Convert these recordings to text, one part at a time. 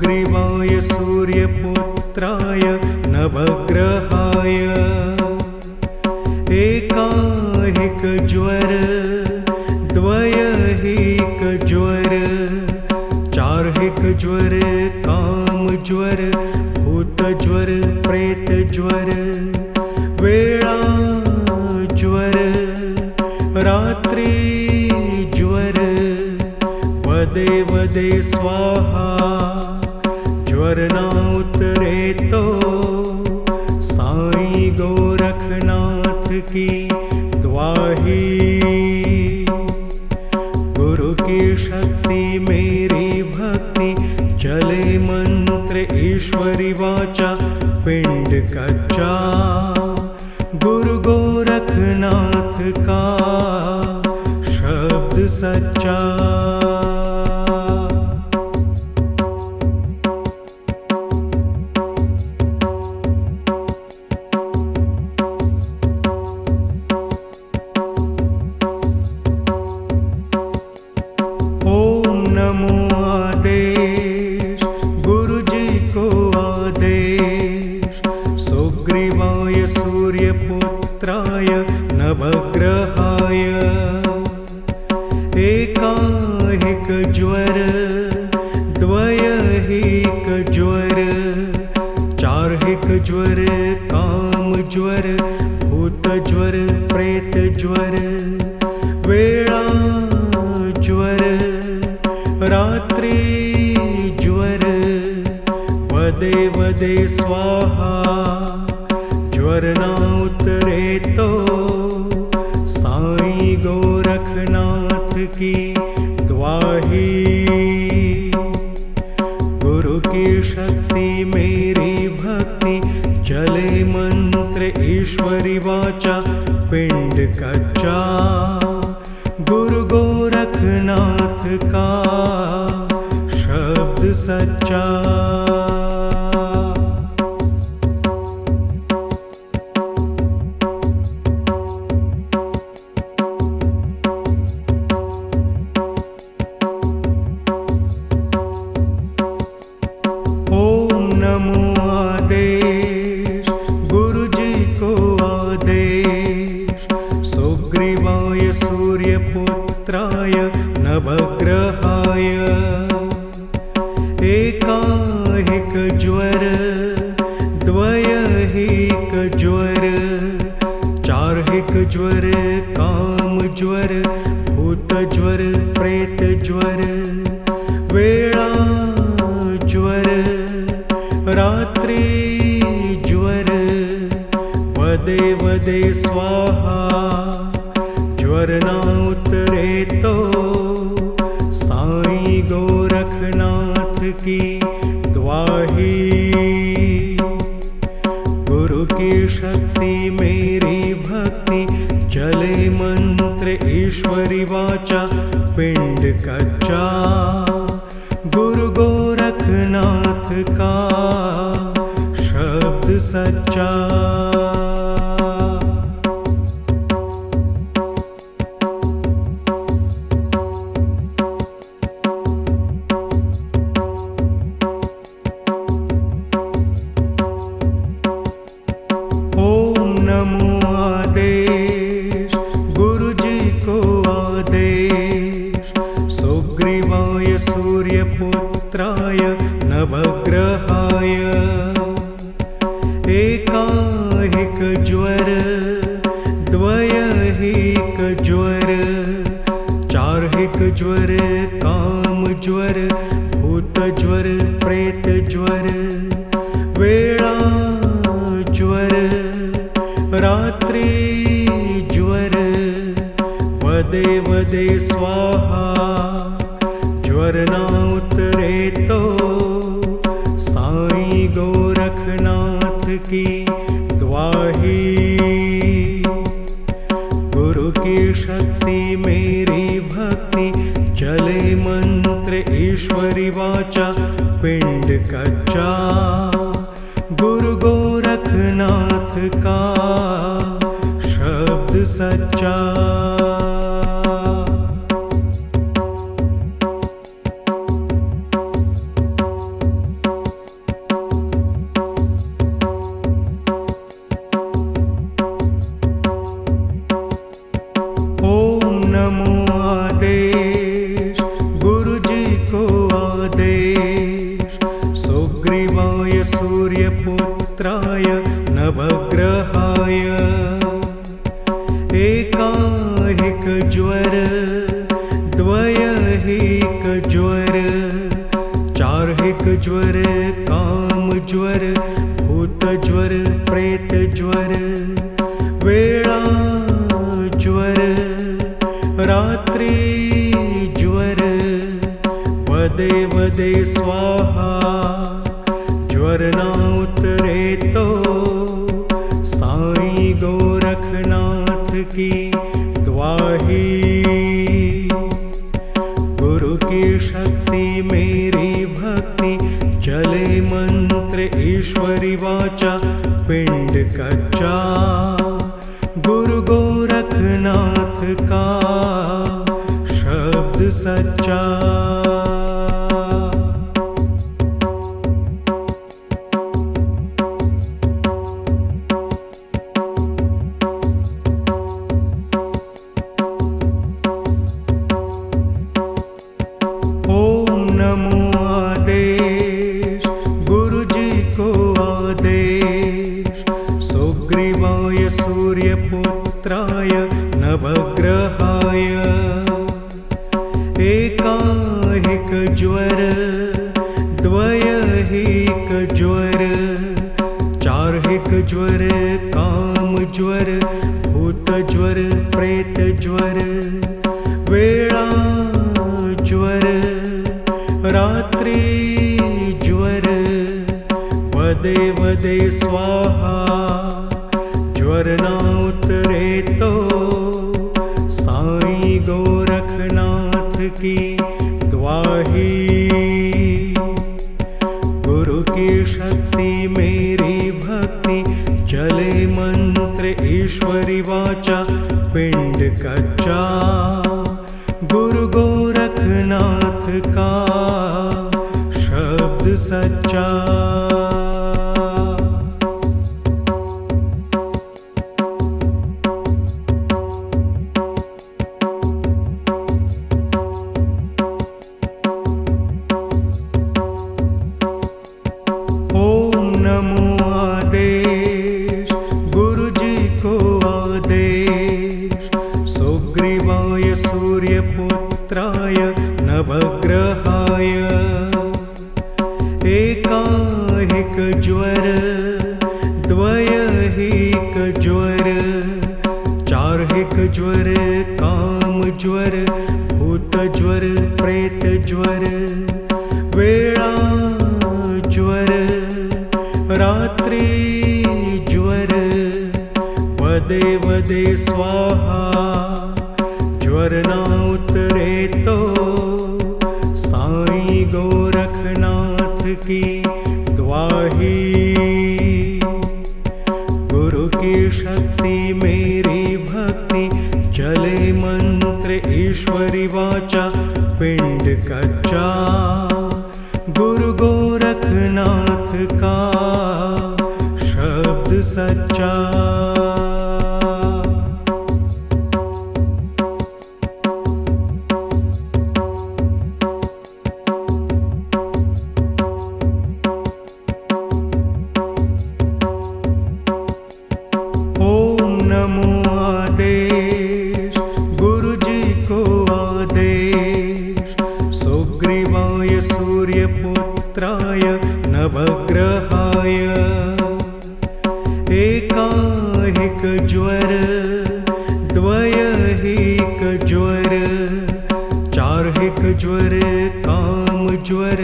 सुग्रीवाय सूर्यपुत्राय नवग्रहाय एकाहिकज्वर द्वयहिकज्वर चारहिकज्वर कामज्वर भूतज्वर प्रेतज्वर वेळाज्वर रात्रिज्वर वदे वदे स्वाहा ज्वर ना उतरे तो साईं गोरखनाथ की द्वाही गुरु की शक्ति मेरी भक्ति चले मंत्र ईश्वरी वाचा पिंड कच्चा गुरु गोरखनाथ का शब्द सच्चा। ओम नमो आदेश गुरु जी को आदेश सुग्रीवाय सूर्यपुत्राय नवग्रहाय एकाहिकज्वर द्वयहिकज्वर चारहिकज्वर कामज्वर भूतज्वर प्रेतज्वर वेळाज्वर रात्रिज्वर वदे वदे स्वाहा ज्वर ना उतरे तो साईं गोरखनाथ की द्वाही गुरु की शक्ति मेरी भक्ति चले मंत्र ईश्वरी वाचा पिंड कच्चा गुरु गोरखनाथ का शब्द सच्चा। ओम नमो आदेश गुरु जी को आदेश सुग्रीवाय सूर्यपुत्राय नवग्रहाय एकाहिकज्वर द्वयहिकज्वर चारहिकज्वर कामज्वर भूतज्वर प्रेतज्वर वेळाज्वर रात्रिज्वर वदे वदे स्वाहा ज्वर ना उतरे तो साईं गोरखनाथ की द्वाही गुरु की शक्ति मेरी भक्ति चले मंत्र ईश्वरी वाचा पिंड कच्चा गुरु गोरखनाथ का शब्द सच्चा। ओम नमो आदेश गुरु जी को आदेश सुग्रीवाय सूर्यपुत्राय नवग्रहाय एकाहिकज्वर द्वयहिकज्वर चारहिकज्वर कामज्वर भूतज्वर प्रेतज्वर वेळाज्वर रात्रिज्वर वदे वदे स्वाहा ज्वर ना उतरे तो साईं गोरखनाथ की द्वाही गुरु की शक्ति मेरी भक्ति चले मंत्र ईश्वरी वाचा पिंड कच्चा गुरु गोरखनाथ का शब्द सच्चा। सूर्यपुत्राय नवग्रहाय एकाहिकज्वर द्वयहिकज्वर चारहिकज्वर कामज्वर भूतज्वर प्रेतज्वर वेळाज्वर रात्रिज्वर वदे वदे स्वाहा ज्वरना उतरेतो साईं गोरखनाथ की द्वाही गुरु की शक्ति मेरी भक्ति चले मंत्र ईश्वरी वाचा पिंड कच्चा गुरु गोरखनाथ का शब्द सच्चा। ओम नमो आदेश गुरु जी को आदेश सुग्रीवाय सूर्यपुत्राय नवग्रहाय एकाहिकज्वर द्वयहिकज्वर चारहिकज्वर कामज्वर भूतज्वर प्रेतज्वर वेळाज्वर रात्रिज्वर वदे वदे स्वाहा ज्वरना उतरेतो साईं गोरखनाथ की द्वाही गुरु की शक्ति मेरी भक्ति चले मंत्र ईश्वरी वाचा पिंड कच्चा गुरु गोरखनाथ का शब्द सच्चा। ओम नमो आदेश गुरु जी को आदेश सुग्रीवाय सूर्यपुत्राय नवग्रहाय एकाहिकज्वर द्वयहिकज्वर चारहिकज्वर कामज्वर भूतज्वर प्रेतज्वर वेळाज्वर रात्रिज्वर वदे वदे स्वाहा ज्वरना उतरेतो साईं गोरखनाथ की द्वाही गुरु की शक्ति मेरी भक्ति चले मंत्र ईश्वरी वाचा पिंड कच्चा गुरु गोरखनाथ का शब्द सच्चा। ओम नमो आदेश गुरु जी को आदेश सुग्रीवाय सूर्यपुत्राय नवग्रहाय एकाहिकज्वर द्वयहिकज्वर चारहिकज्वर कामज्वर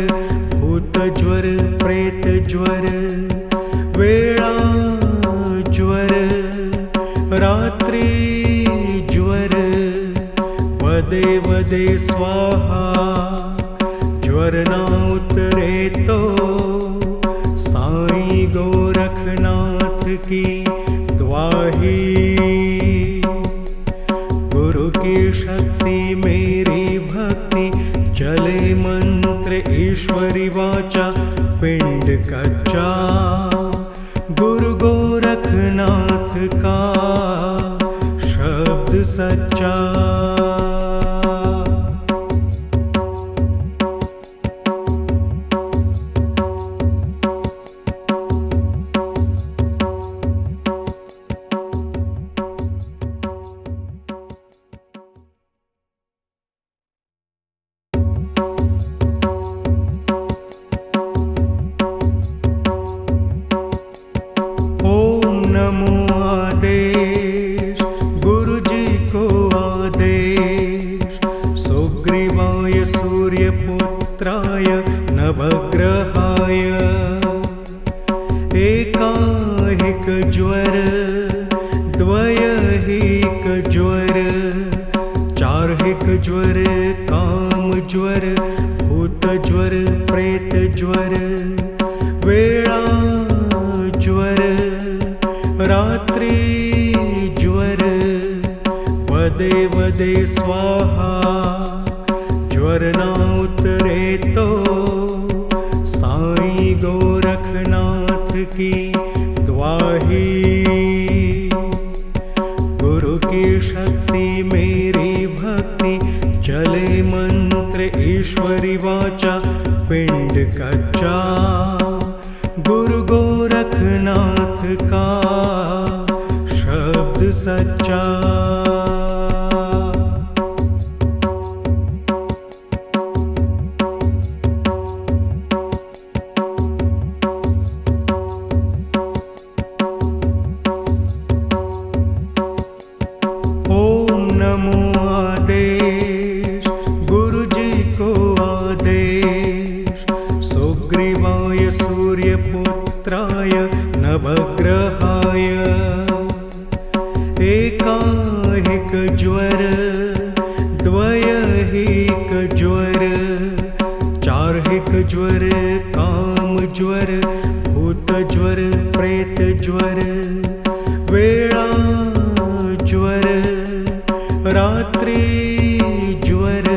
भूतज्वर प्रेतज्वर वेळाज्वर रात्रिज्वर वदे वदे स्वाहा ज्वरना उतरेतो साईं गोरखनाथ की द्वाही गुरु की शक्ति मेरी भक्ति चले मंत्र ईश्वरी वाचा पिंड कच्चा गुरु गोरखनाथ का शब्द सच्चा। ज्वर वेळा ज्वर रात्री ज्वर वदे वदे स्वाहा ज्वर ना उतरे तो साईं गोरखनाथ की द्वाही। गुरु की शक्ति मेरी भक्ति चले मंत्र ईश्वरी वाचा पिंड कच्चा गुरु गोरखनाथ का शब्द सच्चा। ओम नमो आदेश गुरु जी को आदेश सुग्रीवाय सूर्यपुत्राय नवग्रहाय एकाहिक ज्वर द्वयहिक ज्वर चारहिक ज्वर काम ज्वर भूत ज्वर प्रेत ज्वर वेळा ज्वर रात्री ज्वर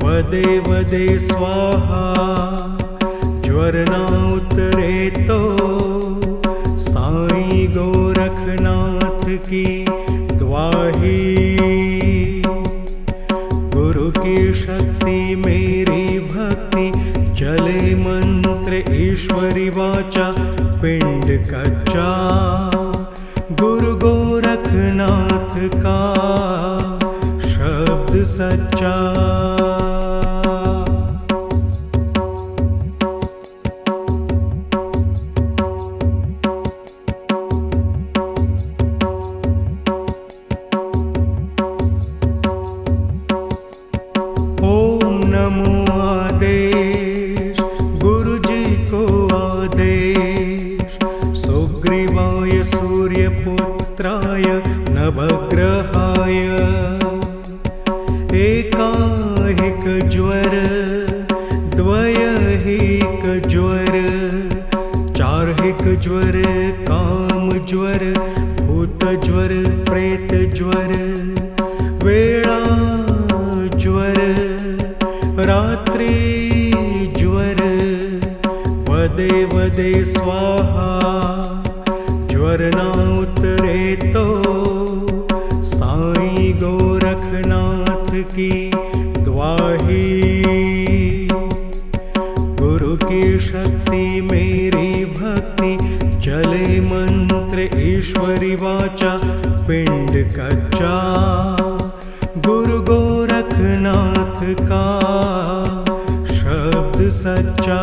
वदे वदे स्वाहा ज्वर ना उतरे तो साईं गोरखनाथ की द्वाही। गुरु की शक्ति मेरी भक्ति चले मंत्र ईश्वरी वाचा पिंड कच्चा गुरु गोरखनाथ का शब्द सच्चा। ओम नमो आदेश गुरु जी को आदेश सुग्रीवाय सूर्यपुत्राय नवग्रहाय एकाहिक ज्वर द्वयहिक ज्वर चारहिक ज्वर काम ज्वर भूत ज्वर प्रेत ज्वर वेळा ज्वर रात्री ज्वर वदे वदे स्वाहा ज्वर ना उतरे तो साईं गोरखनाथ की द्वाही। गुरु की शक्ति मेरी भक्ति चले मंत्र ईश्वरी वाचा पिंड कच्चा गुरु गोरखनाथ का शब्द सच्चा।